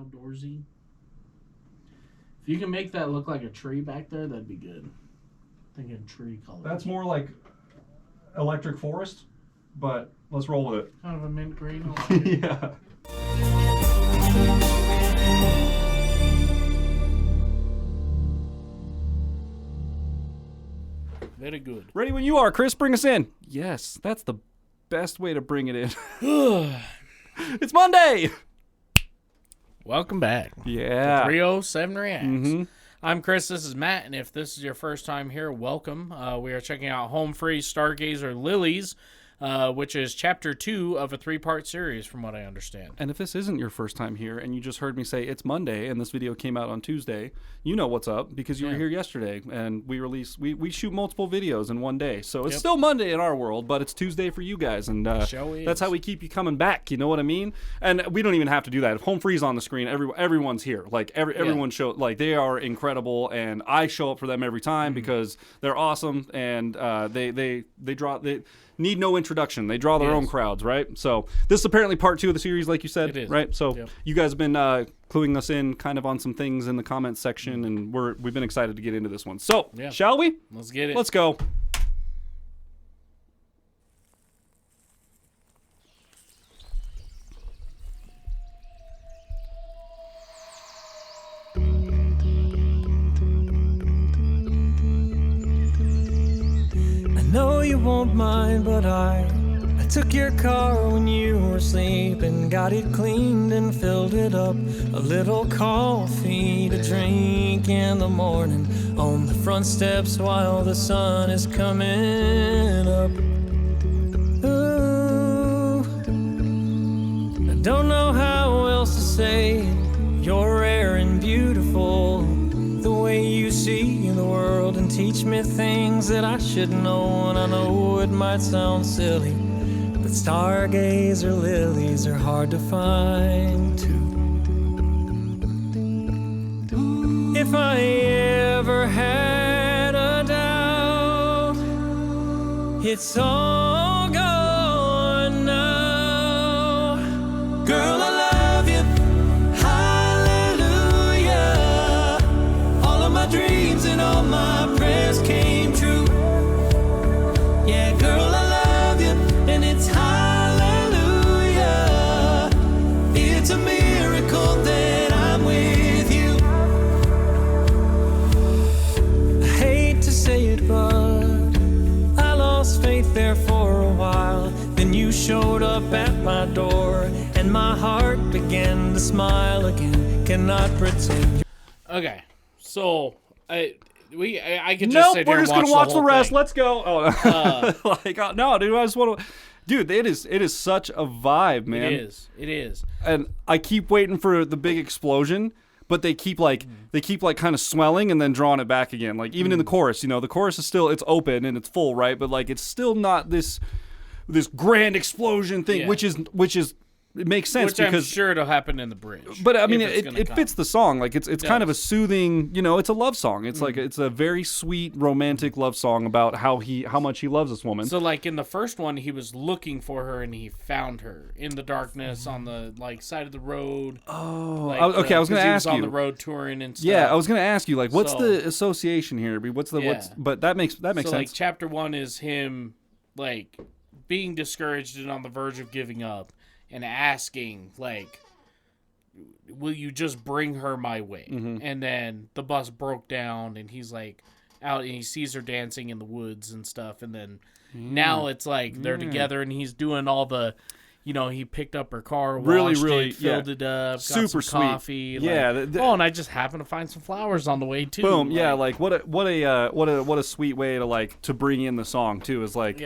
outdoorsy. If you can make that look like a tree back there, that'd be good. Thinking tree color. That's more like electric forest, but let's roll with it. Kind of a mint green. Yeah. Very good. Ready when you are, Chris. Bring us in. Yes, that's the best way to bring it in. It's Monday. Welcome back. Yeah. 307 Reacts. Mm-hmm. I'm Chris. This is Matt, and if this is your first time here, welcome. We are checking out Home Free Stargazer Lilies, which is Chapter 2 of a 3-part series, from what I understand. And if this isn't your first time here, and you just heard me say it's Monday, and this video came out on Tuesday, you know what's up because you were here yesterday, and we shoot multiple videos in one day, so it's still Monday in our world, but it's Tuesday for you guys, and that's how we keep you coming back. You know what I mean? And we don't even have to do that. If Home Free's on the screen, everyone's here. Like everyone show, like they are incredible, and I show up for them every time because they're awesome, and they need no introduction. They draw their own crowds, right? So this is apparently part 2 of the series, like you said, it is. Right? So you guys have been cluing us in kind of on some things in the comments section, and we've been excited to get into this one. So shall we? Let's get it. Let's go. No, you won't mind, but I took your car when you were sleeping, got it cleaned and filled it up. A little coffee to drink in the morning on the front steps while the sun is coming up. Ooh, I don't know how else to say it. You're rare and beautiful, the way you see the world, and teach me things that I should know. And I know it might sound silly, but stargazer lilies are hard to find too. If I ever had a doubt, it's all gone now. Girl, I love you. Dreams and all my prayers came true. Yeah, girl, I love you, and it's hallelujah. It's a miracle that I'm with you. I hate to say it, but I lost faith there for a while. Then you showed up at my door, and my heart began to smile again. Cannot pretend. Okay. So, I could just sit here we're and just gonna watch the rest. thing. Let's go. Oh, no, dude, I just want to. Dude, it is such a vibe, man. It is. And I keep waiting for the big explosion, but they keep kind of swelling and then drawing it back again. Like even in the chorus, the chorus is still it's open and it's full, right? But like it's still not this grand explosion thing, which is. It makes sense because I'm sure it'll happen in the bridge. But I mean, it fits the song. Like it's kind of a soothing. It's a love song. It's like it's a very sweet romantic love song about how much he loves this woman. So like in the first one, he was looking for her and he found her in the darkness on the side of the road. Oh, like, okay. I was going to ask you. He was on the road touring and stuff. Yeah, I was going to ask you like, what's the association here? But that makes sense. So like chapter 1 is him like being discouraged and on the verge of giving up. And asking, like, will you just bring her my way? Mm-hmm. And then the bus broke down, and he's, like, out, and he sees her dancing in the woods and stuff. And then now it's, like, they're together, and he's doing all the, he picked up her car, washed it, filled it up, got super some coffee. Sweet. Yeah. And I just happened to find some flowers on the way, too. Boom. Like, yeah, like, what a sweet way to, like, to bring in the song, too, is, like,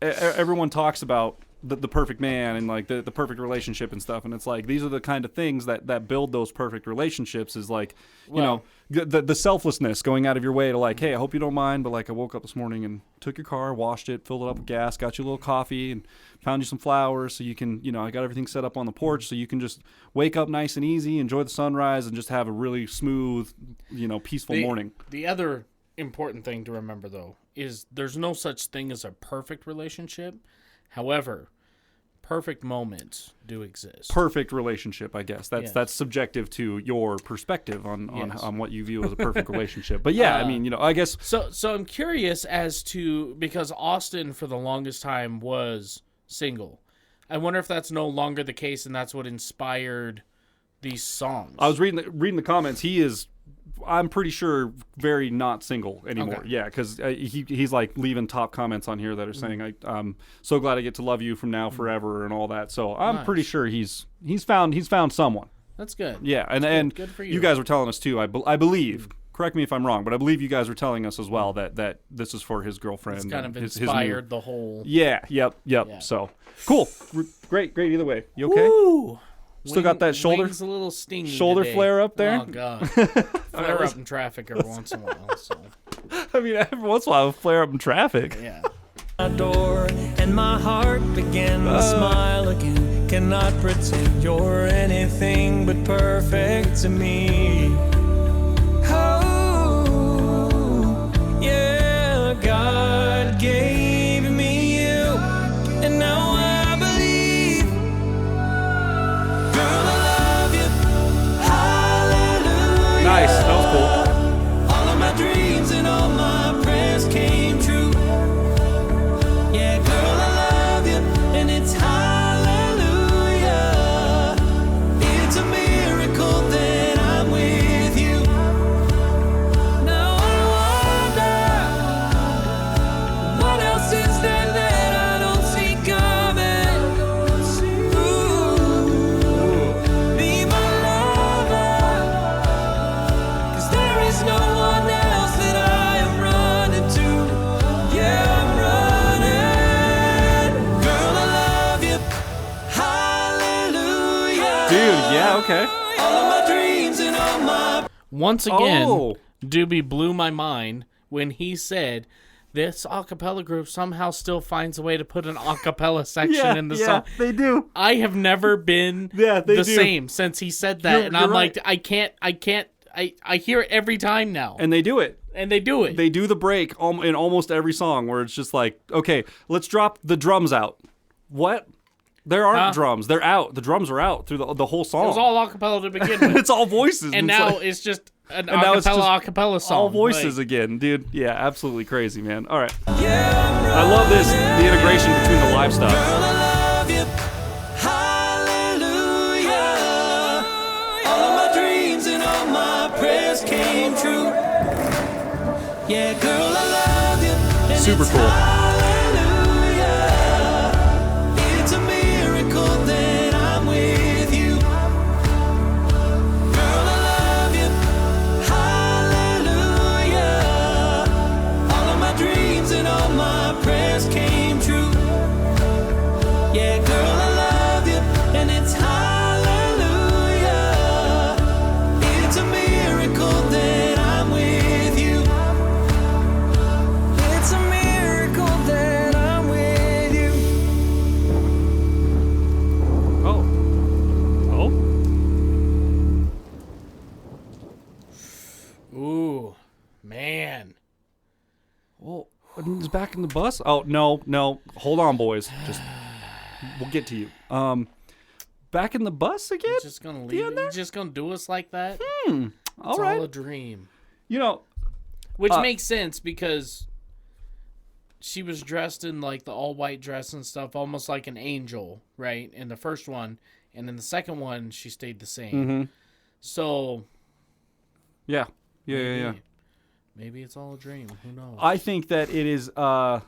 everyone talks about the perfect man and like the perfect relationship and stuff, and it's like these are the kind of things that build those perfect relationships is like the selflessness, going out of your way to like, hey, I hope you don't mind, but like I woke up this morning and took your car, washed it, filled it up with gas, got you a little coffee, and found you some flowers so you can, I got everything set up on the porch so you can just wake up nice and easy, enjoy the sunrise, and just have a really smooth, peaceful morning. The other important thing to remember though is there's no such thing as a perfect relationship. However, perfect moments do exist. Perfect relationship, I guess. That's subjective to your perspective on what you view as a perfect relationship. But yeah, I mean, I guess. So I'm curious as to, because Austin for the longest time was single. I wonder if that's no longer the case, and that's what inspired these songs. I was reading the comments. He is, I'm pretty sure, very not single anymore. Okay. Yeah, because he's like leaving top comments on here that are saying, "I'm so glad I get to love you from now forever" and all that. So I'm pretty sure he's found someone. That's good. Yeah, and good for you. You guys were telling us too. I believe. Correct me if I'm wrong, but I believe you guys were telling us as well that this is for his girlfriend. It's kind of his inspired the whole. Yeah. Yep. Yeah. So cool. Great. Either way, you okay? Woo! Still got that shoulder? Wing's a little stingy shoulder today. flare up there? Oh, God. Flare up in traffic every once in a while. So. I mean, every once in a while, I'll flare up in traffic. Yeah. My door and my heart began to smile again. Cannot pretend you're anything but perfect to me. Oh, yeah, God gave me you, and now I believe. Girl, I love you. Hallelujah. Nice. That was cool. All of my dreams and all my prayers came true. Yeah, girl, I love you, and it's hallelujah. It's a miracle that I'm with you. Now I wonder, what else is there that I don't see coming? Ooh, be my lover, 'cause there is no one else that I am running to. Yeah, I'm running. Girl, I love you. Hallelujah. Dude, yeah, okay. All of my dreams and all my Once again, Oh. Doobie blew my mind when he said this a cappella group somehow still finds a way to put an a cappella section in the song. they do. I have never been Yeah, they the do. same since he said that. You're and I'm right. like, I hear it every time now. And they do it. And they do it. They do the break in almost every song where it's just like, okay, let's drop the drums out. What? There aren't drums. They're out. The drums are out through the whole song. It was all a cappella to begin with. It's all voices. And it's now like- it's just an now it's just a cappella song. all voices Like, again, dude. Yeah, absolutely crazy, man. All right. yeah, I'm I love this, the integration between the live stuff. Girl, I love you. Hallelujah. All of my dreams and all my prayers came true. Yeah, girl, I love you. And Super it's cool. Hallelujah. It's a miracle that I'm with you. Girl, I love you. Hallelujah. All of my dreams and all my prayers came true. Yeah, girl, I love you, and it's hallelujah. It's a miracle that I'm with you. It's a miracle that I'm with you. Oh. Ooh, man. Well, it's back in the bus. Oh, no. Hold on, boys. We'll get to you. Back in the bus again? He's just gonna leave. He's just gonna do us like that. All It's right. all a dream. Uh, Which makes sense because she was dressed in like the all white dress and stuff, almost like an angel, right? In the first one, and in the second one, she stayed the same. Mm-hmm. So Yeah. maybe it's all a dream. Who knows? I think that it is a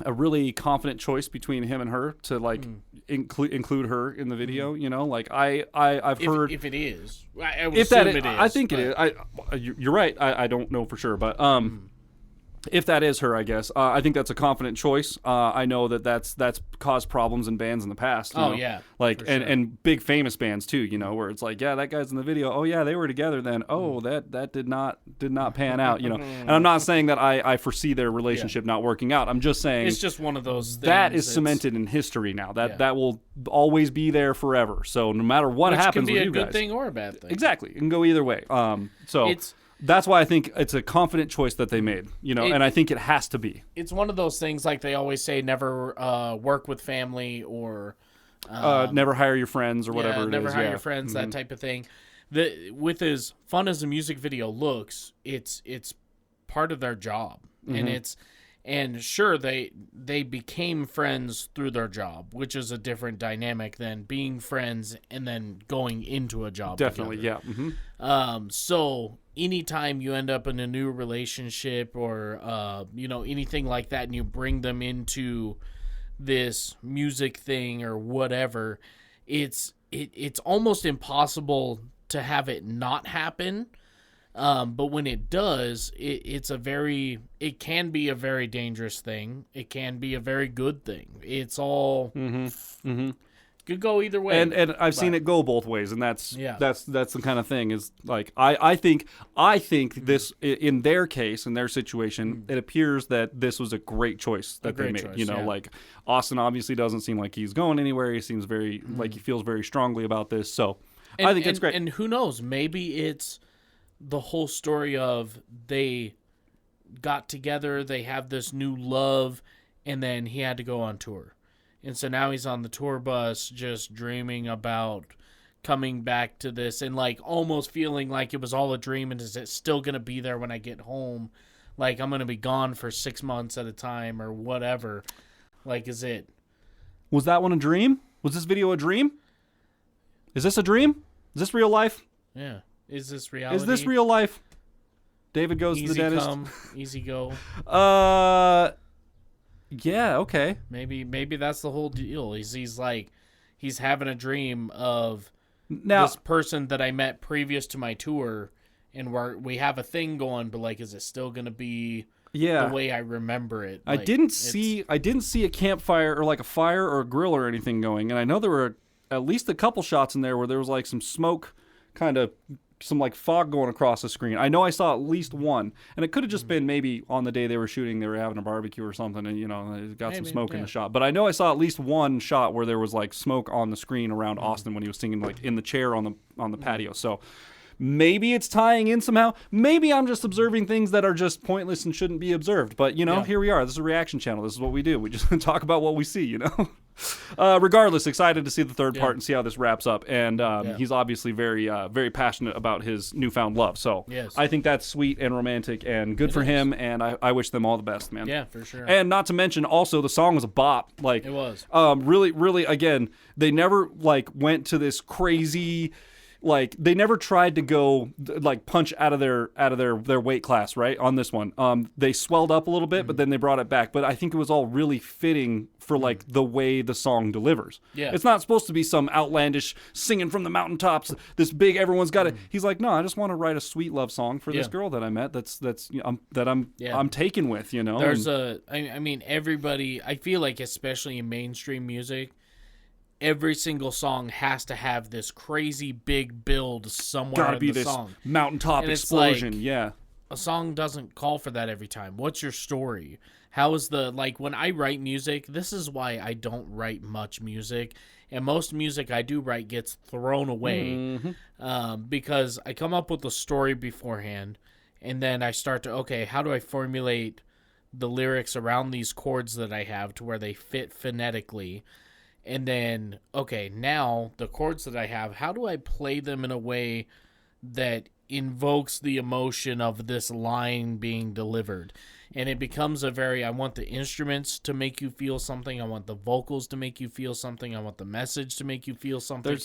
really confident choice between him and her to like include her in the video. You know, like I've heard if it is, I would if that assume it is. I think it but- is. You're right. I don't know for sure, but if that is her, I guess I think that's a confident choice. I know that's caused problems in bands in the past. You Oh, know? yeah, like for sure. and big famous bands too. You know, where it's like, yeah, that guy's in the video. Oh yeah, they were together then. Oh, that did not pan out. You know, and I'm not saying that I foresee their relationship not working out. I'm just saying It's just one of those things. that is that's- cemented in history now. Yeah. That will always be there forever. So no matter what which happens can be with a you good guys, thing or a bad thing. exactly, it can go either way. So It's That's why I think it's a confident choice that they made, and I think it has to be. It's one of those things, like they always say, never work with family or never hire your friends or whatever it is. Never hire your friends, that type of thing. With as fun as a music video looks, it's part of their job, and sure they became friends through their job, which is a different dynamic than being friends and then going into a job. Definitely, together. yeah. So anytime you end up in a new relationship or anything like that, and you bring them into this music thing or whatever, it's almost impossible to have it not happen. But when it does, it can be a very dangerous thing. It can be a very good thing. It's all could go either way. And I've seen it go both ways, and that's the kind of thing. Is like I think this, in their case, in their situation, it appears that this was a great choice that they made. Like Austin obviously doesn't seem like he's going anywhere. He seems very like he feels very strongly about this. So I think it's great. And who knows? Maybe it's the whole story of they got together, they have this new love, and then he had to go on tour. And so now he's on the tour bus just dreaming about coming back to this and like almost feeling like it was all a dream, and is it still going to be there when I get home? Like I'm going to be gone for 6 months at a time or whatever. Like, was that one a dream? Was this video a dream? Is this a dream? Is this real life? Yeah. Is this reality? Is this real life? David goes to the dentist. Easy come, easy go. Yeah, okay. Maybe that's the whole deal. He's having a dream of this person that I met previous to my tour, and we have a thing going, but like, is it still gonna be the way I remember it? Like, I didn't see a campfire or like a fire or a grill or anything going, and I know there were at least a couple shots in there where there was like some smoke, kind of some like fog going across the screen. I know I saw at least one, and it could have just been maybe on the day they were shooting, they were having a barbecue or something, and they got some smoke in the shot. But I know I saw at least one shot where there was like smoke on the screen around Austin when he was singing, like in the chair on the patio. So maybe it's tying in somehow. Maybe I'm just observing things that are just pointless and shouldn't be observed. But here we are. This is a reaction channel. This is what we do. We just talk about what we see. Regardless, excited to see the third part and see how this wraps up. And he's obviously very, very passionate about his newfound love. So I think that's sweet and romantic and good for him. And I wish them all the best, man. Yeah, for sure. And not to mention, also, the song was a bop. Like, it was. Really, really, again, they never like went to this crazy. Like, they never tried to go like punch out of their weight class, right? On this one, they swelled up a little bit, but then they brought it back. But I think it was all really fitting for like the way the song delivers. Yeah, it's not supposed to be some outlandish singing from the mountaintops. This big, everyone's got it. He's like, no, I just want to write a sweet love song for this girl that I met. I'm taken with. There's I mean, everybody. I feel like, especially in mainstream music, every single song has to have this crazy big build somewhere in the song. This mountaintop explosion. Like, a song doesn't call for that every time. What's your story? How is when I write music, this is why I don't write much music. And most music I do write gets thrown away because I come up with a story beforehand, and then I start to, how do I formulate the lyrics around these chords that I have to where they fit phonetically? And then, now the chords that I have, how do I play them in a way that invokes the emotion of this line being delivered? And it becomes I want the instruments to make you feel something. I want the vocals to make you feel something. I want the message to make you feel something.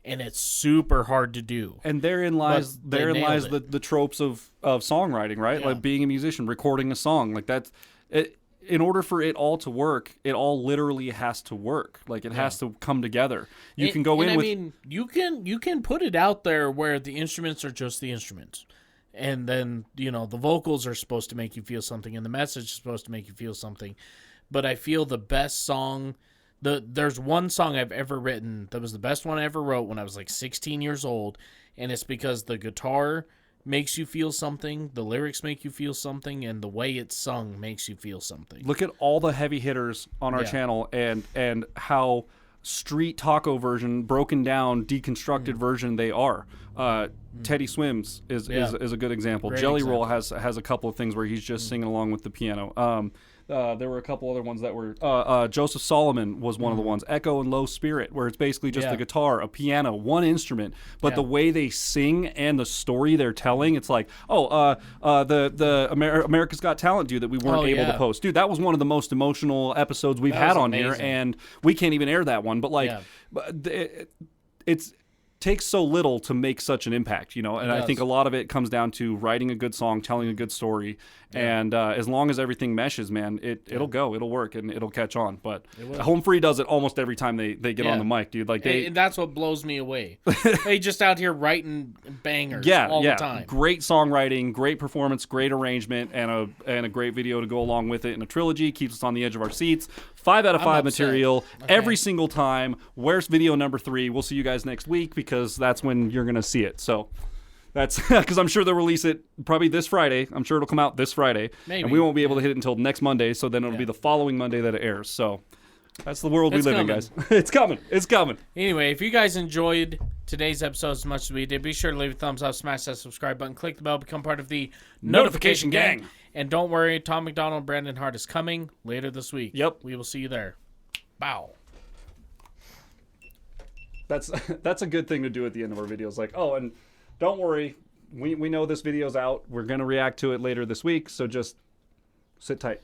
And it's super hard to do. And therein lies the tropes of songwriting, right? Yeah. Like being a musician, recording a song. Like that's it. In order for it all to work, it all literally has to work. Like it has to come together. You can put it out there where the instruments are just the instruments. And then, the vocals are supposed to make you feel something and the message is supposed to make you feel something. But I feel the best song, there's one song I've ever written that was the best one I ever wrote when I was like 16 years old. And it's because the guitar makes you feel something, the lyrics make you feel something, and the way it's sung makes you feel something. Look at all the heavy hitters on our channel and how street taco version, broken down, deconstructed version they are. Teddy Swims is a good example. Great Jelly example. Roll has a couple of things where he's just singing along with the piano. There were a couple other ones that were Joseph Solomon was one of the ones. Echo and Low Spirit, where it's basically just a guitar, a piano, one instrument, but the way they sing and the story they're telling, it's like, America's Got Talent dude that we weren't able to post, dude. That was one of the most emotional episodes we've had on here, and we can't even air that one. But it's takes so little to make such an impact, and I think a lot of it comes down to writing a good song, telling a good story, and as long as everything meshes, man, it'll work, and it'll catch on. But Home Free does it almost every time they get on the mic, dude. Like and that's what blows me away. They just out here writing bangers all the time. Great songwriting, great performance, great arrangement, and a great video to go along with it. And a trilogy keeps us on the edge of our seats. 5 out of 5 material every single time. Where's video number 3? We'll see you guys next week, because that's when you're gonna see it. So that's because I'm sure they'll release it probably this Friday. I'm sure it'll come out this Friday. Maybe. And we won't be able to hit it until next Monday. So then it'll be the following Monday that it airs. So that's the world we live in, guys. It's coming. It's coming. Anyway, if you guys enjoyed today's episode as much as we did, be sure to leave a thumbs up, smash that subscribe button, click the bell, become part of the notification gang. And don't worry, Tom McDonald and Brandon Hart is coming later this week. Yep. We will see you there. Bow. That's a good thing to do at the end of our videos. Like, oh, and don't worry, we know this video's out. We're going to react to it later this week, so just sit tight.